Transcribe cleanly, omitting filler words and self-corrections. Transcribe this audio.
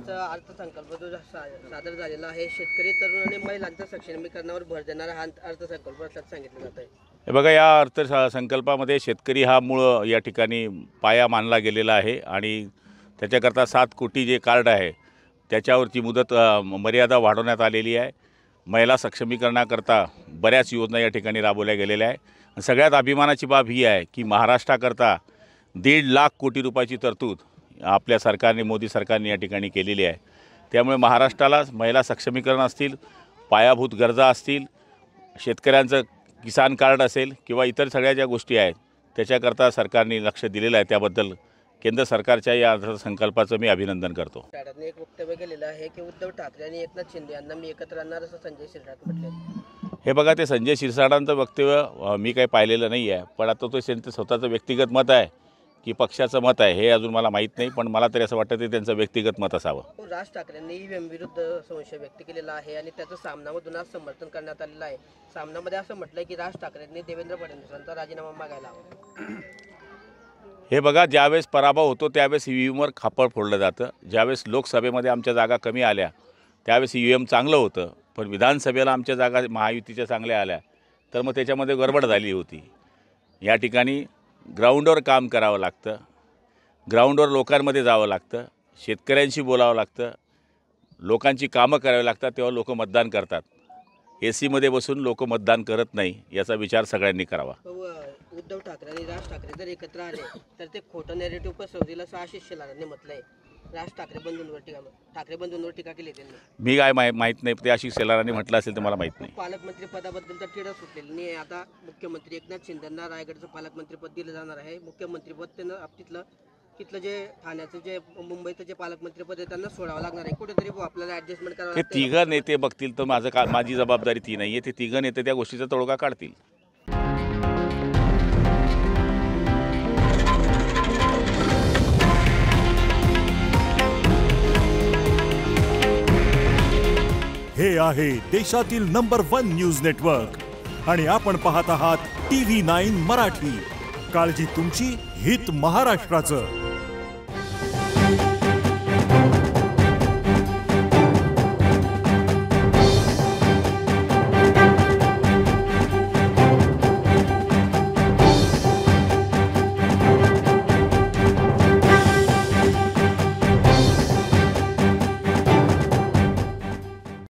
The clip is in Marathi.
सरकारचा अर्थसंकल्प जो सादर झालेला आहे शेतकरी तरुण आणि महिलांच्या सक्षमीकरणावर भर देणारा हा अर्थसंकल्प असल्याचं सांगितलं जात आहे। हे बघा, या अर्थसंकल्पामध्ये शेतकरी हा मूळ या ठिकाणी पाया मानला गेलेला आहे आणि त्याच्याकरता 7 कोटी जे कार्ड आहे त्याच्यावरची मुदत मर्यादा वाढवण्यात आलेली आहे। महिला सक्षमीकरणाकरता बऱ्याच योजना या ठिकाणी राबवल्या गेलेल्या आहे। सगळ्यात अभिमानाची बाब ही आहे की महाराष्ट्राकरता 1.5 लाख कोटी रुपयाची तरतूद आपल्या सरकारने, मोदी सरकारने या ठिकाणी केलेली आहे। त्यामुळे महाराष्ट्राला महिला सक्षमीकरण असतील, पायाभूत गरजा असतील, शेतकऱ्यांचं किसान कार्ड असेल किंवा इतर सगळ्या ज्या गोष्टी आहेत त्याच्याकरता सरकारने लक्ष दिलेलं आहे। त्याबद्दल केंद्र सरकारच्या या अर्थसंकल्पाचं मी अभिनंदन करतो। एक वक्तव्य केलेलं आहे की उद्धव ठाकरे आणि एकनाथ शिंदे यांना मी एकत्र आणणार असं संजय शिरसाट म्हटले। हे बघा, ते संजय शिरसाटांचं वक्तव्य मी काही पाहिलेलं नाही आहे, पण आता तो त्यांचं स्वतःचं व्यक्तिगत मत आहे की पक्षाचं मत आहे हे अजून मला माहीत नाही, पण मला तरी असं वाटतं ते त्यांचं व्यक्तिगत मत असावं। राज ठाकरेंनी ईव्हीएम विरुद्ध संशय व्यक्त केलेला आहे आणि त्याचं सामनामधून आज समर्थन करण्यात आलेलं आहे। सामनामध्ये असं म्हटलंय की राज ठाकरेंनी देवेंद्र फडणवीसांचा राजीनामा मागायला हवा। हे बघा, ज्यावेळेस पराभव होतो त्यावेळेस ईव्हीएमवर खापळ फोडलं जातं। ज्यावेळेस लोकसभेमध्ये आमच्या जागा कमी आल्या त्यावेळेस ईव्हीएम चांगलं होतं, पण विधानसभेला आमच्या जागा महायुतीच्या चांगल्या आल्या तर मग त्याच्यामध्ये गडबड झाली होती। या ठिकाणी ग्राउंडवर काम करावं लागतं, ग्राउंडवर लोकांमध्ये जावं लागतं, शेतकऱ्यांशी बोलावं लागतं, लोकांची कामं करावी लागतात, तेव्हा लोक मतदान करतात। एसीमध्ये बसून लोक मतदान करत नाही, याचा विचार सगळ्यांनी करावा। उद्धव ठाकरे आणि राज ठाकरे जर एकत्र आले तर ते खोटं नॅरेटिव्ह पसरवतील असं आशिष शेलारांनी म्हटलंय। राज ठाकरे बंधूंवर टीका केली त्यांनी। मी काय माहीत नाही, ते आशिष शेलारांनी म्हटलं असेल तर मला माहीत नाही। पालकमंत्री पदाबद्दल तर टिळा सुटलेली नाही। आता मुख्यमंत्री एकनाथ शिंदेंना रायगडचं पालकमंत्रीपद दिलं जाणार आहे। मुख्यमंत्रीपद त्यांना तिथलं जे ठाण्याचं जे मुंबईचं जे पालकमंत्रीपद आहे त्यांना सोडावं लागणार आहे। कुठेतरी आपल्याला ॲडजस्टमेंट करावं लागतं। ते तिघं नेते बघतील तर माझी जबाबदारी ती नाही आहे। ते तिघं नेते त्या गोष्टीचा तोडगा काढतील। हे आहे देशातील नंबर 1 न्यूज नेटवर्क आणि आपण पाहत आहात TV9 मराठी। काळजी तुमची, हित महाराष्ट्राचं।